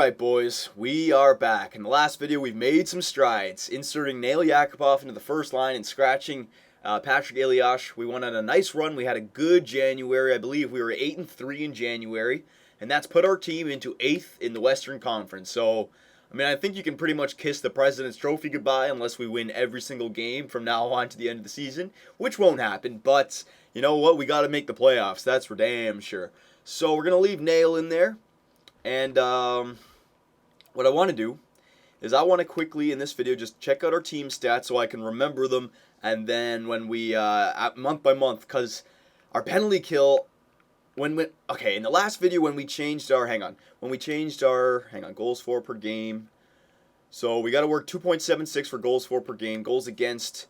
Alright boys, we are back. In the last video we've made some strides, inserting Nail Yakupov into the first line and scratching Patrick Elias. We went on a nice run, we had a good January, I believe we were 8-3 in January, and that's put our team into 8th in the Western Conference. So, I think you can pretty much kiss the President's Trophy goodbye unless we win every single game from now on to the end of the season, which won't happen, but you know what, we gotta make the playoffs, that's for damn sure. So we're gonna leave Nail in there. And what I want to do is I want to quickly in this video just check out our team stats so I can remember them, and then when we month by month, because our penalty kill in the last video when we changed our goals for per game, so we got to work 2.76 for goals for per game, goals against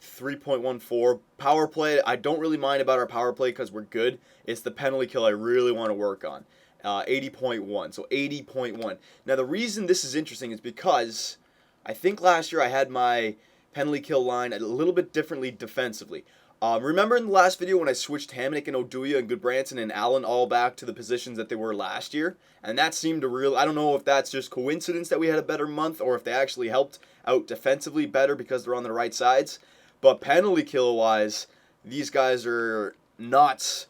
3.14. Power play, I don't really mind about our power play because we're good. It's the penalty kill I really want to work on. 80.1, so 80.1. Now the reason this is interesting is because I think last year I had my penalty kill line a little bit differently defensively. Remember in the last video when I switched Hamonic and Oduya and Goodbranson and Allen all back to the positions that they were last year? And that seemed to I don't know if that's just coincidence that we had a better month or if they actually helped out defensively better because they're on the right sides. But penalty kill wise, these guys are not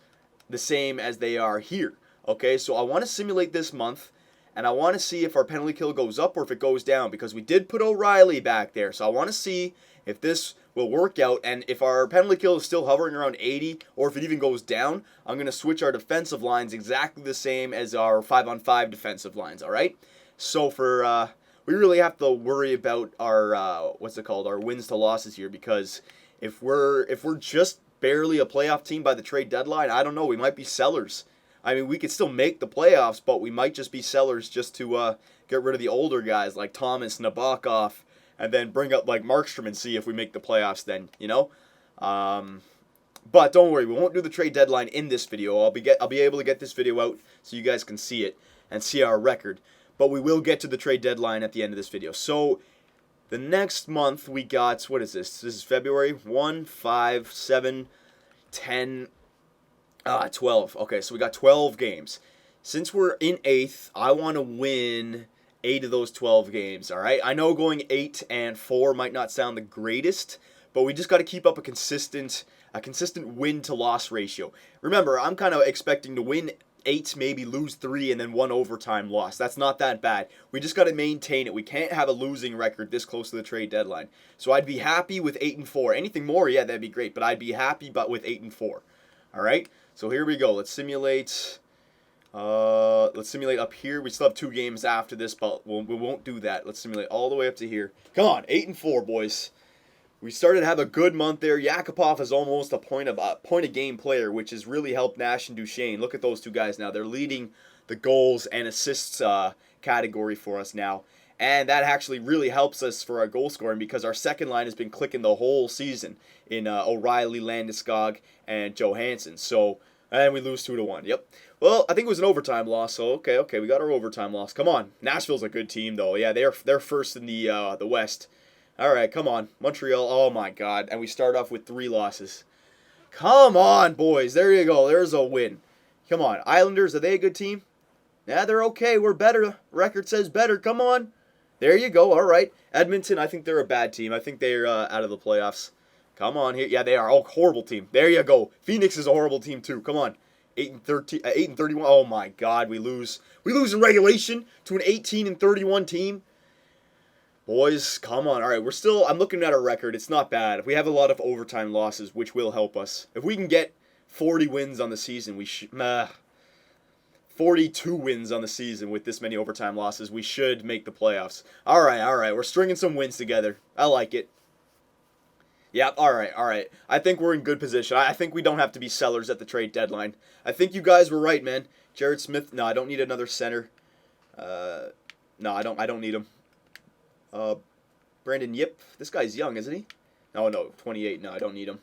the same as they are here. Okay, so I want to simulate this month, and I want to see if our penalty kill goes up or if it goes down, because we did put O'Reilly back there. So I want to see if this will work out, and if our penalty kill is still hovering around 80, or if it even goes down, I'm going to switch our defensive lines exactly the same as our 5-on-5 defensive lines, all right? So for, we really have to worry about our, our wins to losses here, because if we're just barely a playoff team by the trade deadline, I don't know, we might be sellers. I mean, we could still make the playoffs, but we might just be sellers just to get rid of the older guys like Thomas, Nabokov, and then bring up like Markstrom and see if we make the playoffs then, you know? But don't worry, we won't do the trade deadline in this video. I'll be able to get this video out so you guys can see it and see our record. But we will get to the trade deadline at the end of this video. So the next month we got, what is this? This is February 1, 5, 7, 10... 12. Okay, so we got 12 games. Since we're in 8th, I want to win 8 of those 12 games, all right? I know going 8-4 might not sound the greatest, but we just got to keep up a consistent win-to-loss ratio. Remember, I'm kind of expecting to win 8, maybe lose 3, and then 1 overtime loss. That's not that bad. We just got to maintain it. We can't have a losing record this close to the trade deadline. So I'd be happy with 8-4. Anything more, yeah, that'd be great, but I'd be happy with 8-4. All right? So here we go. Let's simulate. Let's simulate up here. We still have 2 games after this, but we won't do that. Let's simulate all the way up to here. Come on, 8-4, boys. We started to have a good month there. Yakupov is almost a point of game player, which has really helped Nash and Duchesne. Look at those 2 guys now. They're leading the goals and assists category for us now. And that actually really helps us for our goal scoring because our second line has been clicking the whole season in O'Reilly, Landeskog, and Johansson. So, and we lose 2-1. Yep. Well, I think it was an overtime loss. So okay, we got our overtime loss. Come on, Nashville's a good team though. Yeah, they're first in the West. All right, come on, Montreal. Oh my God, and we start off with 3 losses. Come on, boys. There you go. There's a win. Come on, Islanders. Are they a good team? Yeah, they're okay. We're better. Record says better. Come on. There you go. All right. Edmonton, I think they're a bad team. I think they're out of the playoffs. Come on here. Yeah, they are. Oh, horrible team. There you go. Phoenix is a horrible team too. Come on. 8-31. Oh my God, we lose. We lose in regulation to an 18-31 team. Boys, come on. All right, I'm looking at our record. It's not bad. We have a lot of overtime losses, which will help us. If we can get 40 wins on the season, 42 wins on the season with this many overtime losses, we should make the playoffs. All right. We're stringing some wins together. I like it. Yep, all right. I think we're in good position. I think we don't have to be sellers at the trade deadline. I think you guys were right, man. Jared Smith, no, I don't need another center. No, I don't need him. Brandon Yip, this guy's young, isn't he? No, 28. No, I don't need him.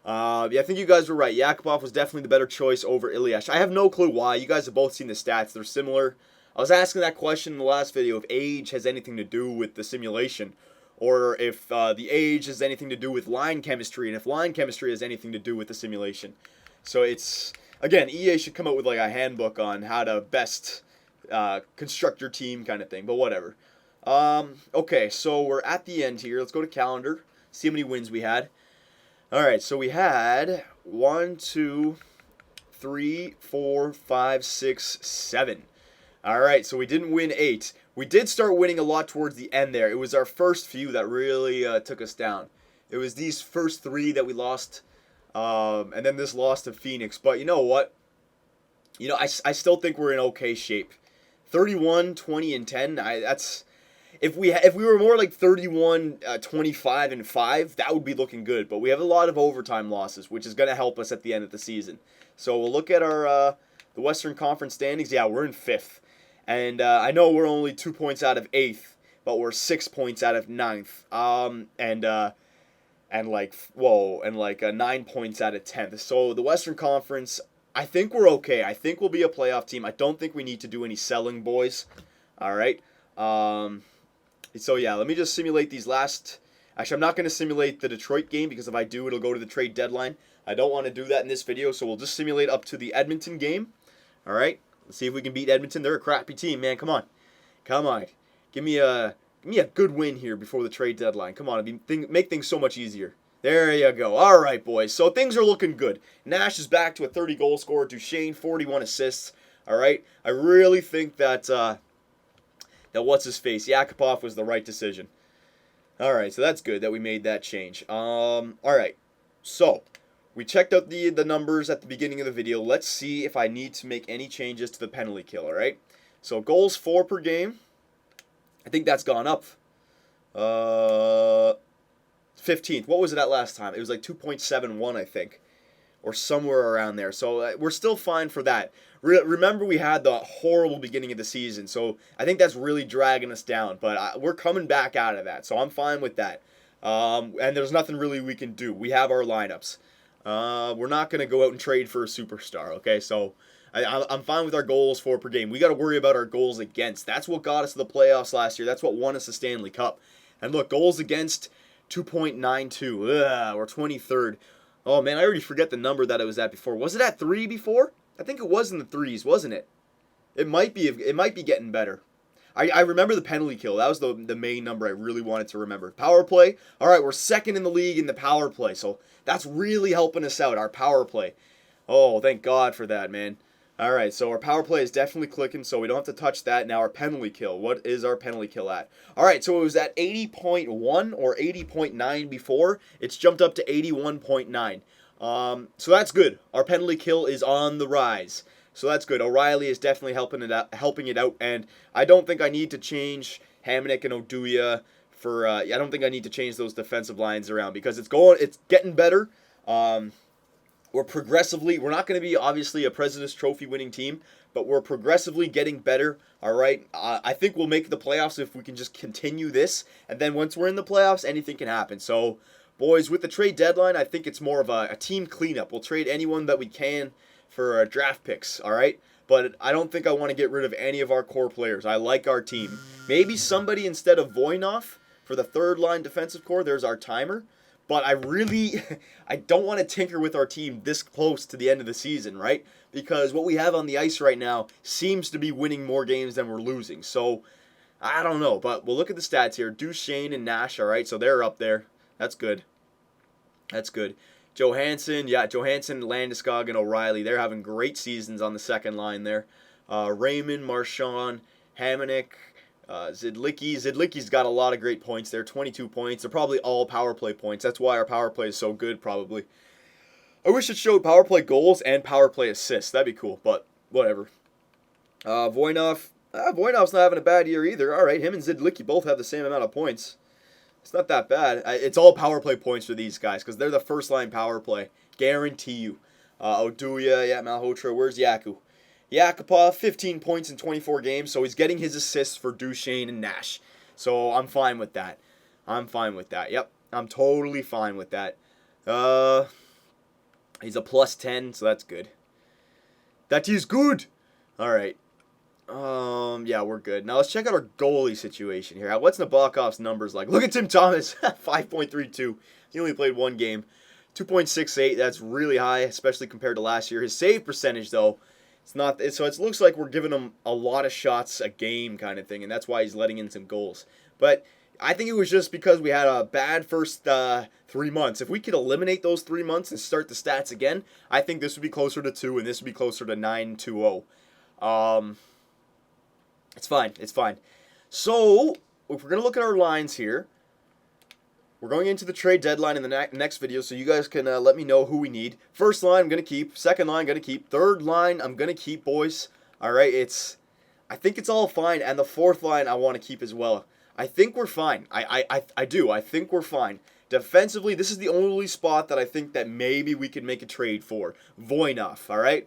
Yeah, I think you guys were right. Yakupov was definitely the better choice over Elias. I have no clue why. You guys have both seen the stats. They're similar. I was asking that question in the last video if age has anything to do with the simulation, or if the age has anything to do with line chemistry, and if line chemistry has anything to do with the simulation. So it's, again, EA should come out with like a handbook on how to best construct your team kind of thing, but whatever. Okay, so we're at the end here. Let's go to calendar, see how many wins we had. All right, so we had 1, 2, 3, 4, 5, 6, 7. All right, so we didn't win 8. We did start winning a lot towards the end there. It was our first few that really took us down. It was these first 3 that we lost, and then this loss to Phoenix. But you know what? I still think we're in okay shape. 31, 20, and 10. That's if we were more like 31, 25, and 5, that would be looking good. But we have a lot of overtime losses, which is going to help us at the end of the season. So we'll look at our the Western Conference standings. Yeah, we're in 5th. And I know we're only 2 points out of 8th, but we're 6 points out of 9th. And 9 points out of 10th. So the Western Conference, I think we're okay. I think we'll be a playoff team. I don't think we need to do any selling, boys. All right. So yeah, let me just simulate these last. Actually, I'm not going to simulate the Detroit game because if I do, it'll go to the trade deadline. I don't want to do that in this video, so we'll just simulate up to the Edmonton game. All right. Let's see if we can beat Edmonton. They're a crappy team, man. Come on. Give me a good win here before the trade deadline. Come on, make things so much easier. There you go. All right, boys. So things are looking good. Nash is back to a 30-goal scorer. Duchesne, 41 assists. All right. I really think that what's-his-face, Yakupov, was the right decision. All right, so that's good that we made that change. All right. So we checked out the numbers at the beginning of the video. Let's see if I need to make any changes to the penalty kill, all right? So goals for per game. I think that's gone up. 15th. What was it at last time? It was like 2.71, I think, or somewhere around there. So we're still fine for that. Remember, we had the horrible beginning of the season, so I think that's really dragging us down. But we're coming back out of that, so I'm fine with that. And there's nothing really we can do. We have our lineups. We're not going to go out and trade for a superstar, okay? So I'm fine with our goals for per game. We got to worry about our goals against. That's what got us to the playoffs last year. That's what won us the Stanley Cup. And look, goals against 2.92. We're 23rd. Oh, man, I already forget the number that it was at before. Was it at 3 before? I think it was in the 3s, wasn't it? It might be getting better. I remember the penalty kill. That was the main number I really wanted to remember. Power play. All right, we're second in the league in the power play. So that's really helping us out, our power play. Oh, thank God for that, man. All right, so our power play is definitely clicking, so we don't have to touch that. Now our penalty kill. What is our penalty kill at? All right, so it was at 80.1 or 80.9 before. It's jumped up to 81.9. So that's good. Our penalty kill is on the rise. So that's good. O'Reilly is definitely helping it out, and I don't think I need to change Hamonic and Oduya for. I don't think I need to change those defensive lines around because it's getting better. We're not going to be obviously a President's Trophy winning team, but we're progressively getting better. All right, I think we'll make the playoffs if we can just continue this, and then once we're in the playoffs, anything can happen. So, boys, with the trade deadline, I think it's more of a team cleanup. We'll trade anyone that we can for draft picks, all right? But I don't think I want to get rid of any of our core players. I like our team. Maybe somebody instead of Voynov for the third-line defensive core. There's our timer. But I don't want to tinker with our team this close to the end of the season, right? Because what we have on the ice right now seems to be winning more games than we're losing. So, I don't know. But we'll look at the stats here. Duchesne and Nash, all right? So they're up there. That's good. That's good. Johansson, Landeskog, and O'Reilly, they're having great seasons on the second line there. Raymond, Marchand, Hamonic, Zidlicky's got a lot of great points there, 22 points. They're probably all power play points. That's why our power play is so good, probably. I wish it showed power play goals and power play assists. That'd be cool, but whatever. Voynov, Voynov's not having a bad year either. All right, him and Zidlicky both have the same amount of points. It's not that bad. It's all power play points for these guys because they're the first line power play. Guarantee you. Oduya, Malhotra. Where's Yaku? Yakupov, 15 points in 24 games, so he's getting his assists for Duchesne and Nash. So I'm fine with that. Yep, I'm totally fine with that. He's a plus 10, so that's good. That is good. All right. Yeah, we're good. Now let's check out our goalie situation here. What's Nabokov's numbers like? Look at Tim Thomas, 5.32. He only played one game. 2.68, that's really high, especially compared to last year. His save percentage, though, It's not. So it looks like we're giving him a lot of shots a game kind of thing, and that's why he's letting in some goals. But I think it was just because we had a bad first 3 months. If we could eliminate those 3 months and start the stats again, I think this would be closer to 2, and this would be closer to 9-0. It's fine. It's fine. So if we're gonna look at our lines here, we're going into the trade deadline in the next video, so you guys can let me know who we need. First line, I'm going to keep. Second line, going to keep. Third line, I'm going to keep, boys. All right, I think it's all fine, and the fourth line I want to keep as well. I think we're fine. I do. I think we're fine. Defensively, this is the only spot that I think that maybe we could make a trade for. Voynov, all right?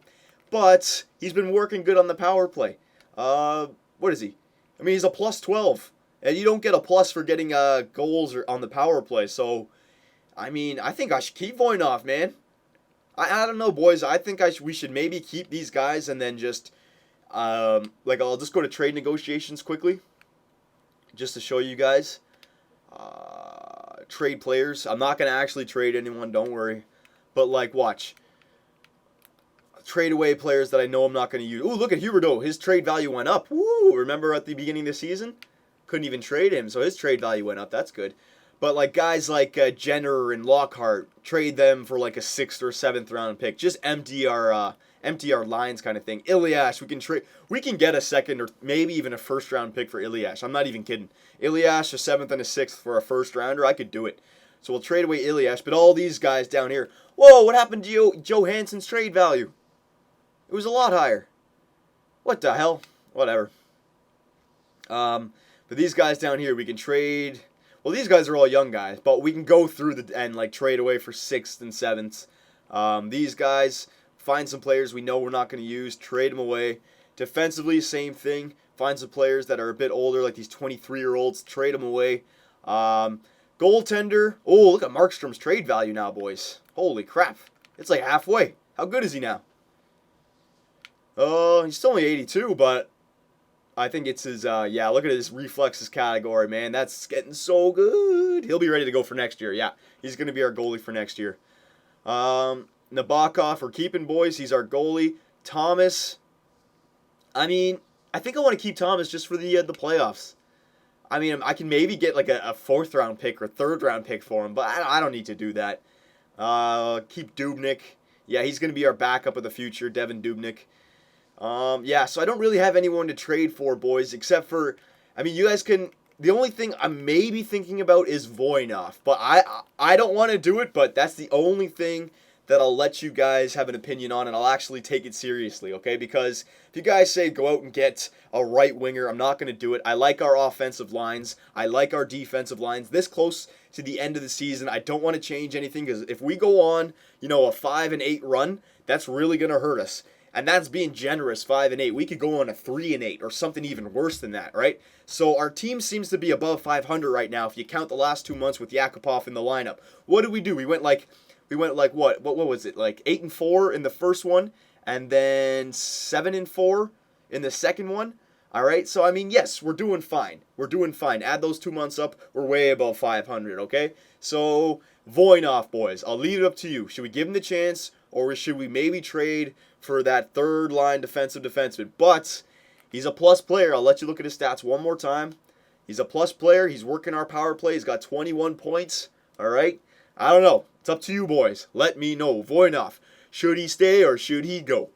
But he's been working good on the power play. What is he? I mean, he's a plus 12. And you don't get a plus for getting goals or on the power play. So, I mean, I think I should keep Voynov, man. I don't know, boys. I think we should maybe keep these guys and then just, I'll just go to trade negotiations quickly. Just to show you guys. Trade players. I'm not going to actually trade anyone, don't worry. But, watch. Trade away players that I know I'm not going to use. Ooh, look at Huberdeau. His trade value went up. Woo! Remember at the beginning of the season? Couldn't even trade him, so his trade value went up. That's good. But guys like Jenner and Lockhart, trade them for a 6th or 7th round pick. Just empty our lines kind of thing. Ilyash, we can get a 2nd or maybe even a 1st round pick for Ilyash. I'm not even kidding. Ilyash, a 7th and a 6th for a 1st rounder, I could do it. So we'll trade away Ilyash. But all these guys down here, whoa! What happened to Johansson's trade value? It was a lot higher. What the hell? Whatever. But these guys down here, we can trade. Well, these guys are all young guys, but we can go through and trade away for 6th and 7th. These guys, find some players we know we're not going to use, trade them away. Defensively, same thing. Find some players that are a bit older, like these 23-year-olds, trade them away. Goaltender. Oh, look at Markstrom's trade value now, boys. Holy crap. It's like halfway. How good is he now? Oh, he's still only 82, but I think it's his, look at his reflexes category, man. That's getting so good. He'll be ready to go for next year. Yeah, he's going to be our goalie for next year. Nabokov, we're keeping, boys. He's our goalie. Thomas, I mean, I think I want to keep Thomas just for the playoffs. I mean, I can maybe get a 4th round pick or 3rd round pick for him, but I don't need to do that. Keep Dubnyk. Yeah, he's going to be our backup of the future, Devin Dubnyk. So I don't really have anyone to trade for, boys, except for, I mean, you guys can, the only thing I'm maybe thinking about is Voynov, but I don't want to do it, but that's the only thing that I'll let you guys have an opinion on, and I'll actually take it seriously, okay? Because if you guys say go out and get a right winger, I'm not going to do it. I like our offensive lines. I like our defensive lines. This close to the end of the season, I don't want to change anything, because if we go on, a 5-8 run, that's really going to hurt us. And that's being generous, 5-8. We could go on a 3-8 or something even worse than that, right? So our team seems to be above 500 right now if you count the last 2 months with Yakupov in the lineup. What did we do? We went like what? What was it? 8-4 in the first one, and then 7-4 in the second one. All right. So I mean, yes, we're doing fine. We're doing fine. Add those 2 months up, we're way above 500. Okay. So Voynov, boys, I'll leave it up to you. Should we give him the chance, or should we maybe trade for that 3rd line defensive defenseman? But he's a plus player. I'll let you look at his stats one more time. He's a plus player. He's working our power play. He's got 21 points. All right. I don't know. It's up to you, boys. Let me know. Voynov, should he stay or should he go?